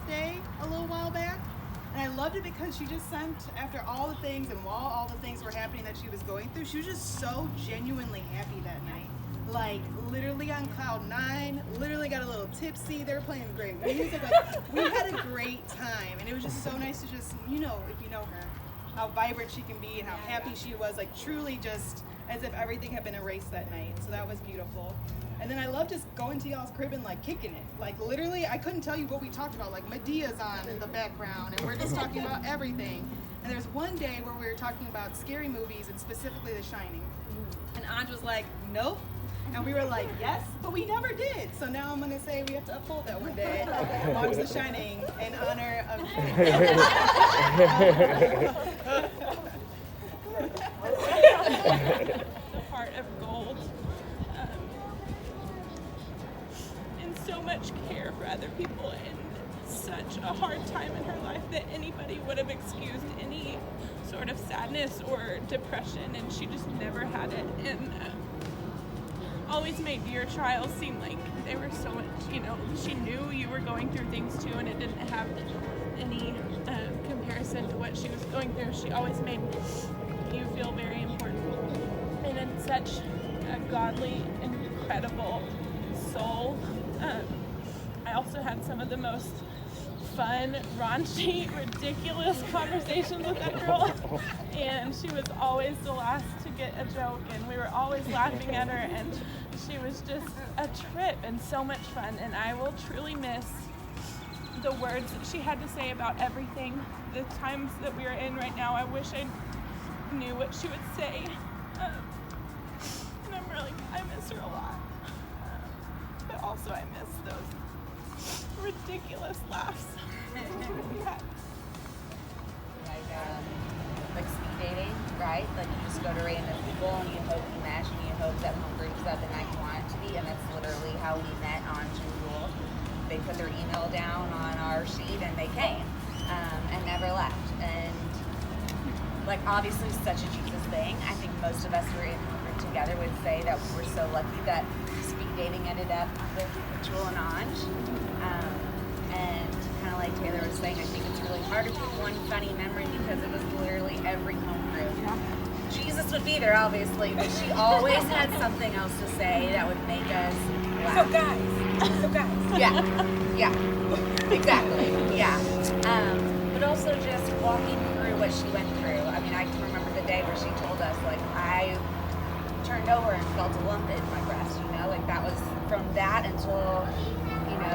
birthday a little while back. And I loved it because she just sent, after all the things and while all the things were happening that she was going through, she was just so genuinely happy that night. Like, literally on cloud 9, literally got a little tipsy. They were playing great music. Like, we had a great time. And it was just so nice to just, if you know her, how vibrant she can be and how happy she was. Like, truly just as if everything had been erased that night. So that was beautiful. And then I love just going to y'all's crib and like kicking it. Like literally, I couldn't tell you what we talked about. Like Medea's on in the background and we're just talking about everything. And there's one day where we were talking about scary movies and specifically The Shining. And Anj was like, nope. And we were like, yes, but we never did. So now I'm gonna say we have to uphold that one day. Watch The Shining in honor of the heart of gold. So much care for other people and such a hard time in her life that anybody would have excused any sort of sadness or depression, and she just never had it, and always made your trials seem like they were so much, she knew you were going through things too, and it didn't have any comparison to what she was going through. She always made you feel very important, and in such a godly, incredible soul. I also had some of the most fun, raunchy, ridiculous conversations with that girl, and she was always the last to get a joke, and we were always laughing at her, and she was just a trip and so much fun, and I will truly miss the words that she had to say about everything. The times that we are in right now, I wish I knew what she would say, and I miss her a lot. But also I miss those ridiculous laughs we had. Like speed dating, right? Like you just go to random people and you hope that one groups up the night you want it to be, and that's literally how we met on Jewel. They put their email down on our sheet and they came and never left. And like obviously such a Jesus thing. I think most of us who are in the group together would say that we were so lucky that speed dating ended up with Jewel and Anj. And kind of like Taylor was saying, I think it's really hard to pick one funny memory because it was literally every home group. Jesus would be there, obviously, but she always had something else to say that would make us laugh. So guys. Yeah, exactly, yeah. But also just walking through what she went through. I mean, I can remember the day where she told us, like, I turned over and felt a lump in my breast, like that was from that until,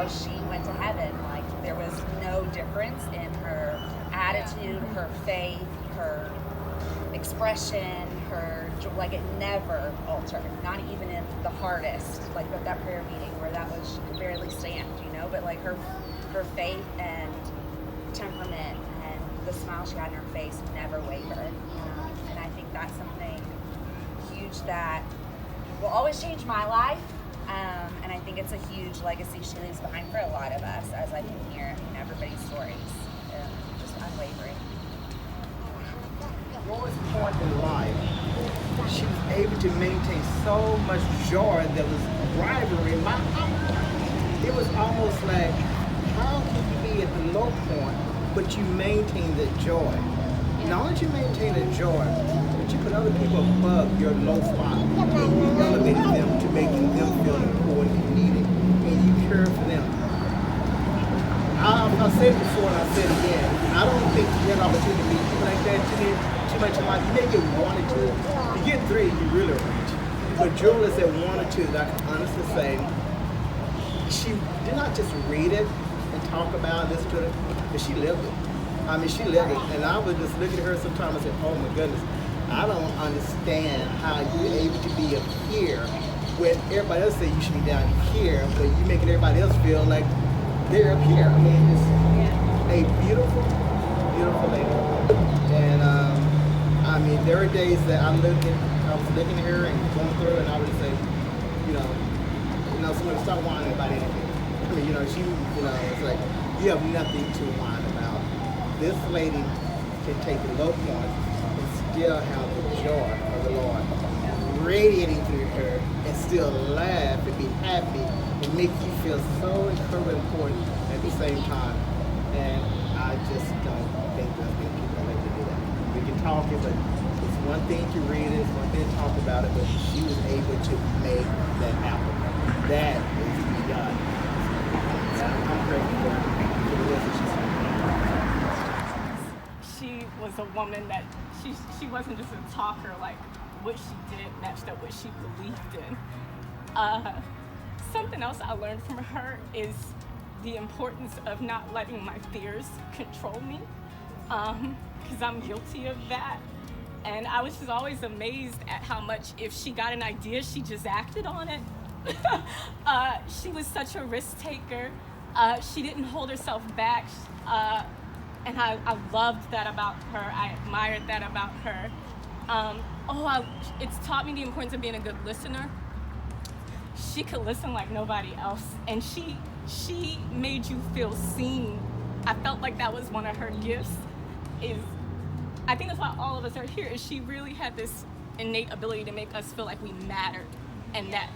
she went to heaven. Like there was no difference in her attitude, her faith, her expression, like it never altered, not even in the hardest, like that prayer meeting where she could barely stand, but like her faith and temperament and the smile she had in her face never wavered. And I think that's something huge that will always change my life. And I think it's a huge legacy she leaves behind for a lot of us, as I can hear in everybody's stories. Just unwavering. Lowest point in life, she was able to maintain so much joy that was rivalry in my heart. It was almost like, how can you be at the low point, but you maintain the joy? Not only you maintain the joy, but you put other people above your low spot, and you elevate them to making them feel important and needed, and you care for them. I've said it before and I'll say it again. I don't think you get an opportunity to meet people like that too much in life. You may get one or two. You get three, you really rich. But Jewel is at one or two that I can honestly say, she did not just read it and talk about this to it, but she lived it. I mean, she lived it. And I would just look at her sometimes and say, oh my goodness, I don't understand how you're able to be up here when everybody else say you should be down here, but you making everybody else feel like they're up here. I mean, it's a beautiful, beautiful lady. And I mean, there are days that I was looking at her and going through, and I would say, somebody stop whining about anything. I mean, it's like you have nothing to whine about. This lady can take the low points and still have the joy of the Lord radiating through her and still laugh and be happy and make you feel so incredibly important at the same time. And I just don't think there's many people that able to do that. We can talk it, but it's one thing to read it, it's one thing to talk about it, but she was able to make that happen. That is beyond. I'm grateful for the wisdom she's had. She was a woman that she wasn't just a talker. Like, what she did matched up what she believed in. Something else I learned from her is the importance of not letting my fears control me, because I'm guilty of that. And I was just always amazed at how much, if she got an idea, she just acted on it. She was such a risk taker. She didn't hold herself back. And I loved that about her. I admired that about her. It's taught me the importance of being a good listener. She could listen like nobody else, and she made you feel seen. I felt like that was one of her gifts. I think that's why all of us are here. Is she really had this innate ability to make us feel like we mattered, and that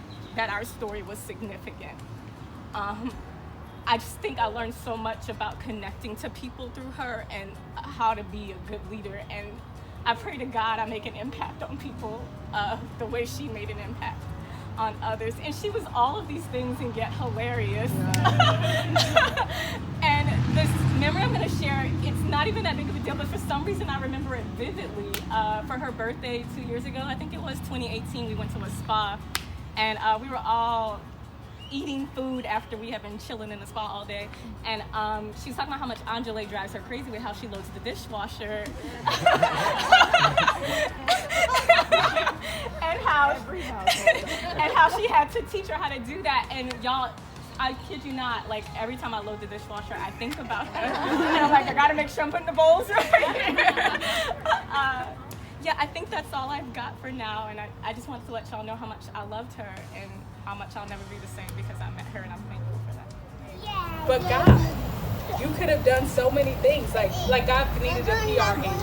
our story was significant. I just think I learned so much about connecting to people through her and how to be a good leader. And I pray to God I make an impact on people the way she made an impact on others. And she was all of these things and yet hilarious. And this memory I'm going to share, it's not even that big of a deal, but for some reason I remember it vividly. For her birthday 2 years ago, I think it was 2018, we went to a spa. And we were all eating food after we had been chilling in the spa all day, and she was talking about how much Angela drives her crazy with how she loads the dishwasher and how she had to teach her how to do that. And y'all, I kid you not, like every time I load the dishwasher, I think about her, and I'm like, I gotta make sure I'm putting the bowls right. Yeah, I think that's all I've got for now, and I just wanted to let y'all know how much I loved her and how much I'll never be the same because I met her, and I'm thankful for that. But God, you could have done so many things. Like God needed a PR agent.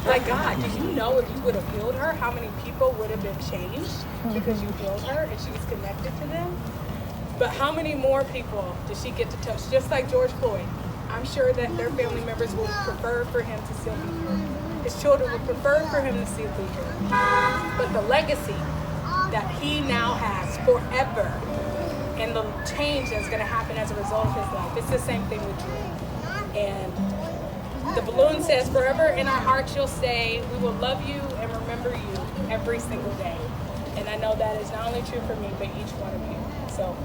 Like God, did you know if you would have healed her, how many people would have been changed because you healed her and she was connected to them? But how many more people did she get to touch? Just like George Floyd, I'm sure that their family members would prefer for him to still be here. His children would prefer for him to still be here. But the legacy that he now has forever and the change that's going to happen as a result of his life, it's the same thing with you. And the balloon says, forever in our hearts you'll stay. We will love you and remember you every single day. And I know that is not only true for me, but each one of you. So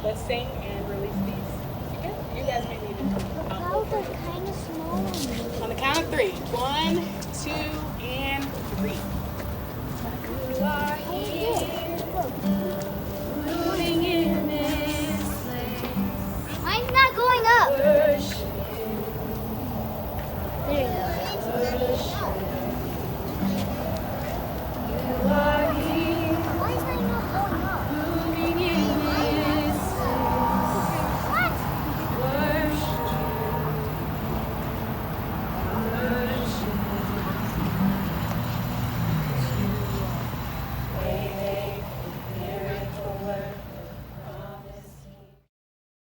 let's sing and release these together. You guys may need to Kind of small. on the count of 3. 1, 2, and 3.